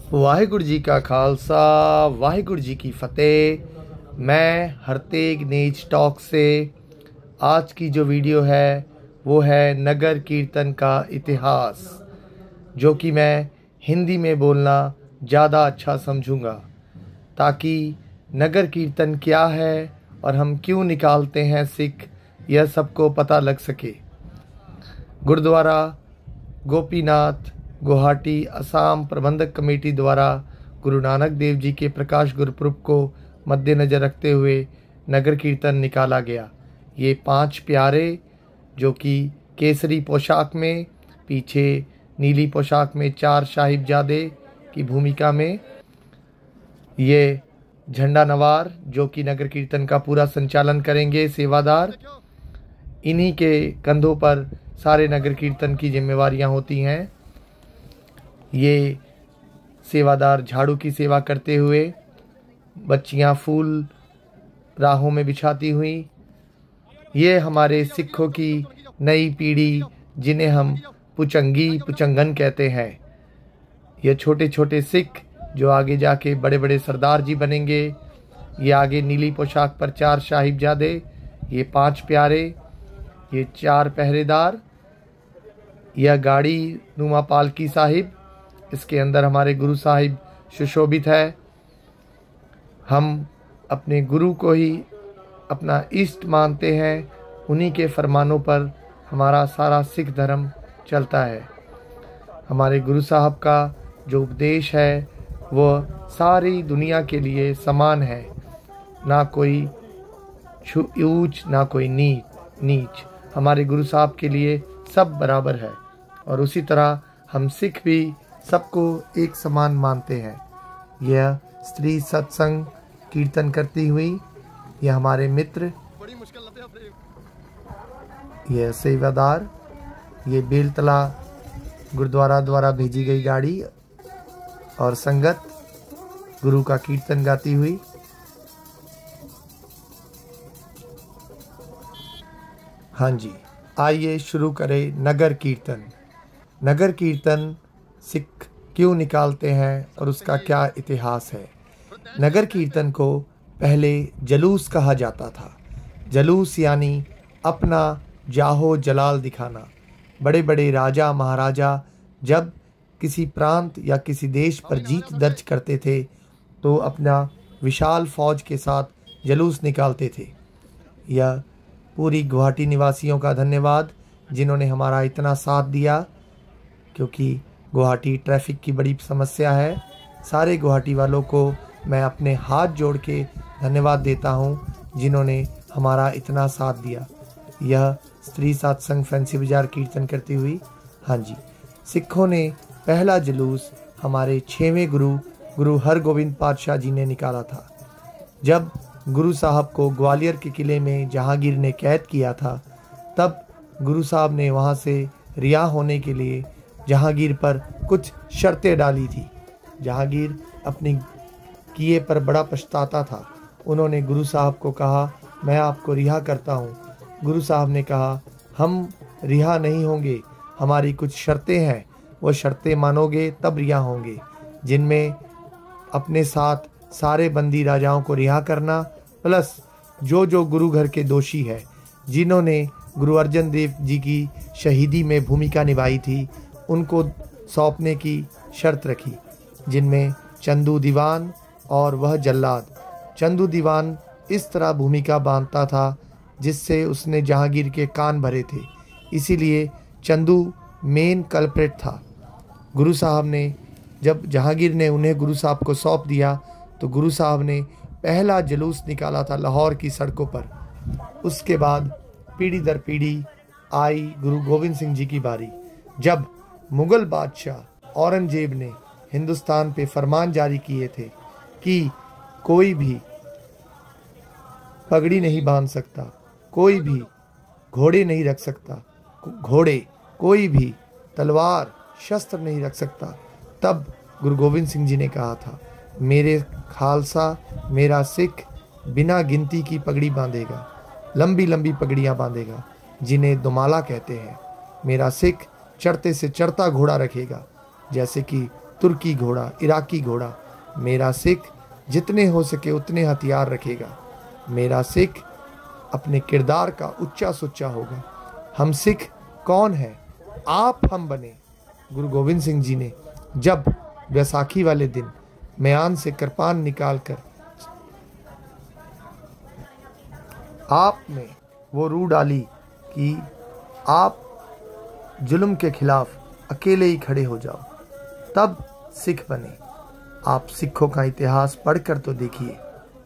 वाहिगुरु जी का खालसा, वाहिगुरु जी की फ़तेह। मैं हरतेग नेज टॉक से आज की जो वीडियो है वो है नगर कीर्तन का इतिहास, जो कि मैं हिंदी में बोलना ज़्यादा अच्छा समझूंगा, ताकि नगर कीर्तन क्या है और हम क्यों निकालते हैं सिख, यह सबको पता लग सके। गुरुद्वारा गोपीनाथ गुवाहाटी असम प्रबंधक कमेटी द्वारा गुरु नानक देव जी के प्रकाश गुरुपुरब को मद्देनज़र रखते हुए नगर कीर्तन निकाला गया। ये 5 प्यारे जो कि केसरी पोशाक में, पीछे नीली पोशाक में 4 साहिबजादे की भूमिका में, ये झंडा नवार जो कि नगर कीर्तन का पूरा संचालन करेंगे, सेवादार, इन्हीं के कंधों पर सारे नगर कीर्तन की जिम्मेवारियां होती हैं। ये सेवादार झाड़ू की सेवा करते हुए, बच्चियां फूल राहों में बिछाती हुई, ये हमारे सिखों की नई पीढ़ी जिन्हें हम पुचंगी पुचंगन कहते हैं, ये छोटे छोटे सिख जो आगे जाके बड़े बड़े सरदार जी बनेंगे। ये आगे नीली पोशाक पर 4 साहिबजादे, ये 5 प्यारे, ये 4 पहरेदार, यह गाड़ी नुमा पालकी साहिब, इसके अंदर हमारे गुरु साहिब सुशोभित है। हम अपने गुरु को ही अपना इष्ट मानते हैं, उन्हीं के फरमानों पर हमारा सारा सिख धर्म चलता है। हमारे गुरु साहब का जो उपदेश है वह सारी दुनिया के लिए समान है, ना कोई ऊंच ना कोई नीच। हमारे गुरु साहब के लिए सब बराबर है, और उसी तरह हम सिख भी सबको एक समान मानते हैं। यह स्त्री सत्संग कीर्तन करती हुई, यह हमारे मित्र, यह सेवादार, ये बेलतला गुरुद्वारा द्वारा भेजी गई गाड़ी और संगत गुरु का कीर्तन गाती हुई। हाँ जी, आइए शुरू करें नगर कीर्तन। नगर कीर्तन सिख क्यों निकालते हैं और उसका क्या इतिहास है। नगर कीर्तन को पहले जलूस कहा जाता था। जलूस यानी अपना जाहो जलाल दिखाना। बड़े बड़े राजा महाराजा जब किसी प्रांत या किसी देश पर जीत दर्ज करते थे तो अपना विशाल फौज के साथ जलूस निकालते थे। यह पूरी गुवाहाटी निवासियों का धन्यवाद जिन्होंने हमारा इतना साथ दिया, क्योंकि गुवाहाटी ट्रैफिक की बड़ी समस्या है। सारे गुवाहाटी वालों को मैं अपने हाथ जोड़ के धन्यवाद देता हूं जिन्होंने हमारा इतना साथ दिया। यह स्त्री सत्संग फैंसी बाजार कीर्तन करती हुई। हाँ जी, सिखों ने पहला जुलूस हमारे 6वें गुरु हरगोविंद पातशाह जी ने निकाला था। जब गुरु साहब को ग्वालियर के किले में जहांगीर ने कैद किया था, तब गुरु साहब ने वहाँ से रिहा होने के लिए जहांगीर पर कुछ शर्तें डाली थी। जहांगीर अपनी किए पर बड़ा पछताता था। उन्होंने गुरु साहब को कहा, मैं आपको रिहा करता हूँ। गुरु साहब ने कहा, हम रिहा नहीं होंगे, हमारी कुछ शर्तें हैं, वो शर्तें मानोगे तब रिहा होंगे, जिनमें अपने साथ सारे बंदी राजाओं को रिहा करना, प्लस जो गुरु घर के दोषी है, जिन्होंने गुरु अर्जन देव जी की शहीदी में भूमिका निभाई थी, उनको सौंपने की शर्त रखी, जिनमें चंदू दीवान और वह जल्लाद। चंदू दीवान इस तरह भूमिका बांधता था जिससे उसने जहांगीर के कान भरे थे, इसीलिए चंदू मेन कल्प्रेट था। गुरु साहब ने जब जहांगीर ने उन्हें गुरु साहब को सौंप दिया तो गुरु साहब ने पहला जुलूस निकाला था लाहौर की सड़कों पर। उसके बाद पीढ़ी दर पीढ़ी आई गुरु गोविंद सिंह जी की बारी। जब मुगल बादशाह औरंगजेब ने हिंदुस्तान पे फरमान जारी किए थे कि कोई भी पगड़ी नहीं बांध सकता, कोई भी घोड़े नहीं रख सकता, कोई भी तलवार शस्त्र नहीं रख सकता, तब गुरु गोविंद सिंह जी ने कहा था, मेरे खालसा, मेरा सिख बिना गिनती की पगड़ी बांधेगा, लंबी लंबी पगड़ियाँ बांधेगा जिन्हें दुमाला कहते हैं। मेरा सिख चढ़ते से चढ़ता घोड़ा रखेगा, जैसे कि तुर्की घोड़ा, इराकी घोड़ा। मेरा सिख जितने हो सके उतने हथियार रखेगा। मेरा सिख अपने किरदार का उच्चा सुच्चा होगा। हम सिख कौन हैं? आप हम बने। गुरु गोविंद सिंह जी ने जब बैसाखी वाले दिन म्यान से कृपान निकालकर आप में वो रूह डाली कि आप जुल्म के खिलाफ अकेले ही खड़े हो जाओ, तब सिख बने। आप सिखों का इतिहास पढ़कर तो देखिए,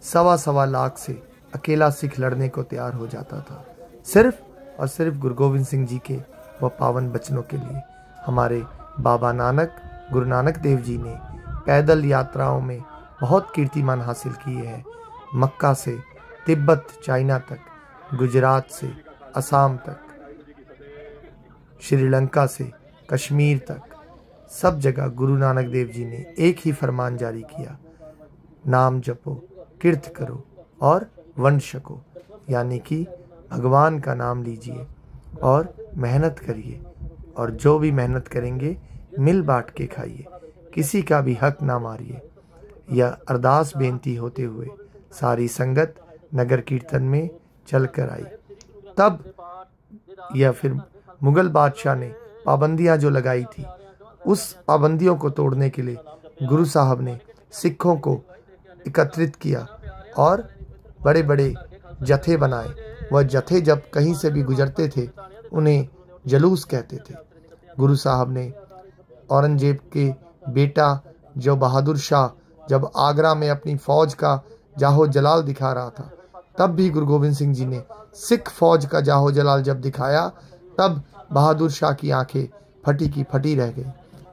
1.25 लाख से अकेला सिख लड़ने को तैयार हो जाता था, सिर्फ और सिर्फ गुरु गोविंद सिंह जी के वह पावन बचनों के लिए। हमारे बाबा नानक, गुरु नानक देव जी ने पैदल यात्राओं में बहुत कीर्तिमान हासिल किए हैं। मक्का से तिब्बत, चाइना तक, गुजरात से असम तक, श्रीलंका से कश्मीर तक, सब जगह गुरु नानक देव जी ने एक ही फरमान जारी किया, नाम जपो, कीर्त करो और वंड छको। यानी कि भगवान का नाम लीजिए और मेहनत करिए, और जो भी मेहनत करेंगे मिल बांट के खाइए, किसी का भी हक ना मारिए। यह अरदास बेनती होते हुए सारी संगत नगर कीर्तन में चल कर आई। तब यह फिर मुगल बादशाह ने पाबंदियां जो लगाई थी, उस पाबंदियों को तोड़ने के लिए गुरु साहब ने सिखों को एकत्रित किया और बड़े बड़े जत्थे बनाए। वह जत्थे जब कहीं से भी गुजरते थे उन्हें जलूस कहते थे। गुरु साहब ने औरंगजेब के बेटा जो बहादुर शाह जब आगरा में अपनी फौज का जाहो जलाल दिखा रहा था, तब भी गुरु गोविंद सिंह जी ने सिख फौज का जाहो जलाल जब दिखाया, तब बहादुर शाह की आंखें फटी की फटी रह गई।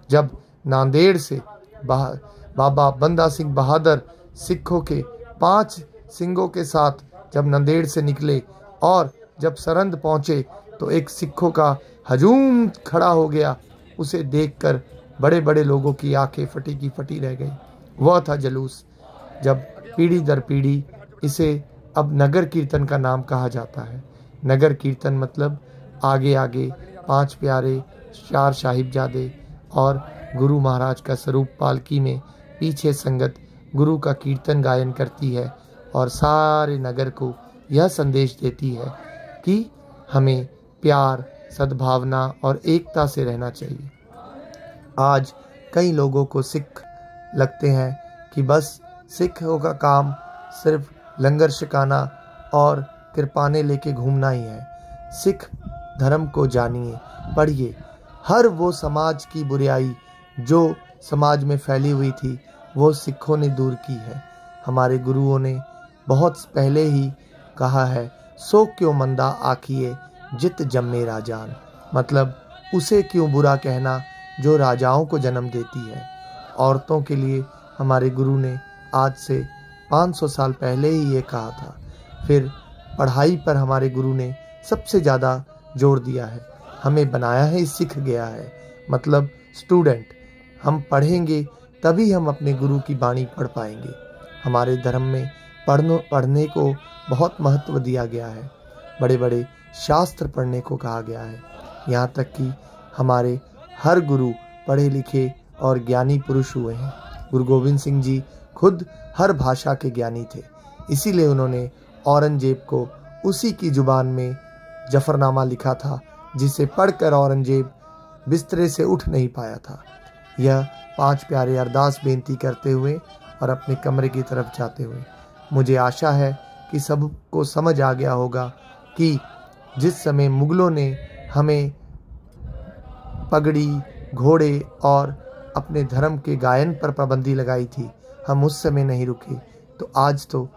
जब नांदेड़ से बाबा बंदा सिंह बहादुर सिखों के 5 सिंगों के साथ जब नांदेड़ से निकले और जब सरंद पहुंचे, तो एक सिखों का हजूम खड़ा हो गया। उसे देखकर बड़े बड़े लोगों की आंखें फटी की फटी रह गई। वह था जलूस। जब पीढ़ी दर पीढ़ी इसे अब नगर कीर्तन का नाम कहा जाता है। नगर कीर्तन मतलब आगे आगे 5 प्यारे, 4 साहिबजादे और गुरु महाराज का स्वरूप पालकी में, पीछे संगत गुरु का कीर्तन गायन करती है और सारे नगर को यह संदेश देती है कि हमें प्यार, सद्भावना और एकता से रहना चाहिए। आज कई लोगों को सिख लगते हैं कि बस सिखों का काम सिर्फ लंगर छकाना और कृपाने लेके घूमना ही है। सिख धर्म को जानिए, पढ़िए। हर वो समाज की बुराई जो समाज में फैली हुई थी, वो सिखों ने दूर की है। हमारे गुरुओं ने बहुत पहले ही कहा है, सो क्यों मंदा आखिए जित जम्मे राजान। मतलब उसे क्यों बुरा कहना जो राजाओं को जन्म देती है। औरतों के लिए हमारे गुरु ने आज से 500 साल पहले ही ये कहा था। फिर पढ़ाई पर हमारे गुरु ने सबसे ज़्यादा जोर दिया है। हमें बनाया है, सीख गया है, मतलब स्टूडेंट। हम पढ़ेंगे तभी हम अपने गुरु की बाणी पढ़ पाएंगे। हमारे धर्म में पढ़ने को बहुत महत्व दिया गया है। बड़े बड़े शास्त्र पढ़ने को कहा गया है। यहाँ तक कि हमारे हर गुरु पढ़े लिखे और ज्ञानी पुरुष हुए हैं। गुरु गोविंद सिंह जी खुद हर भाषा के ज्ञानी थे। इसीलिए उन्होंने औरंगजेब को उसी की जुबान में जफरनामा लिखा था, जिसे पढ़कर औरंगजेब बिस्तरे से उठ नहीं पाया था। यह 5 प्यारे अरदास बेनती करते हुए और अपने कमरे की तरफ जाते हुए, मुझे आशा है कि सबको समझ आ गया होगा कि जिस समय मुगलों ने हमें पगड़ी, घोड़े और अपने धर्म के गायन पर पाबंदी लगाई थी, हम उस समय नहीं रुके। तो आज तो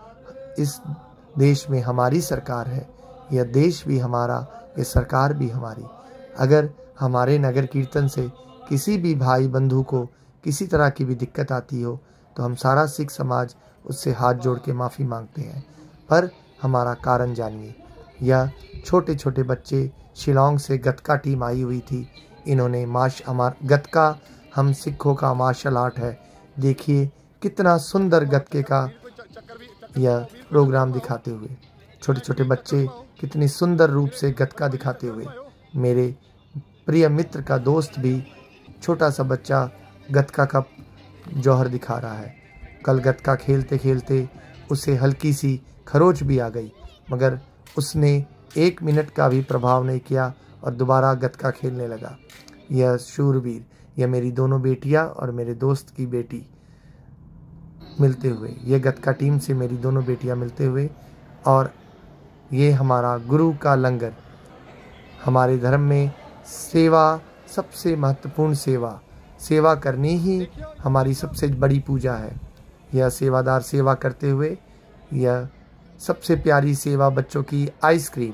इस देश में हमारी सरकार है, यह देश भी हमारा, यह सरकार भी हमारी। अगर हमारे नगर कीर्तन से किसी भी भाई बंधु को किसी तरह की भी दिक्कत आती हो, तो हम सारा सिख समाज उससे हाथ जोड़ के माफ़ी मांगते हैं। पर हमारा कारण जानिए। यह छोटे छोटे बच्चे, शिलांग से गतका टीम आई हुई थी। इन्होंने गतका हम सिखों का मार्शल आर्ट है। देखिए कितना सुंदर गतके का यह प्रोग्राम दिखाते हुए, छोटे छोटे बच्चे कितनी सुंदर रूप से गतका दिखाते हुए। मेरे प्रिय मित्र का दोस्त भी छोटा सा बच्चा गतका का जौहर दिखा रहा है। कल गतका खेलते खेलते उसे हल्की सी खरोच भी आ गई, मगर उसने 1 मिनट का भी प्रभाव नहीं किया और दोबारा गतका खेलने लगा। यह शूरवीर, यह मेरी दोनों बेटियां और मेरे दोस्त की बेटी मिलते हुए, यह गतका टीम से मेरी दोनों बेटियां मिलते हुए, और ये हमारा गुरु का लंगर। हमारे धर्म में सेवा सबसे महत्वपूर्ण सेवा करनी ही हमारी सबसे बड़ी पूजा है। यह सेवादार सेवा करते हुए, यह सबसे प्यारी सेवा बच्चों की आइसक्रीम।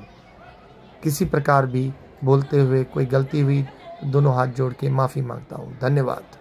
किसी प्रकार भी बोलते हुए कोई गलती हुई, दोनों हाथ जोड़ के माफ़ी मांगता हूँ। धन्यवाद।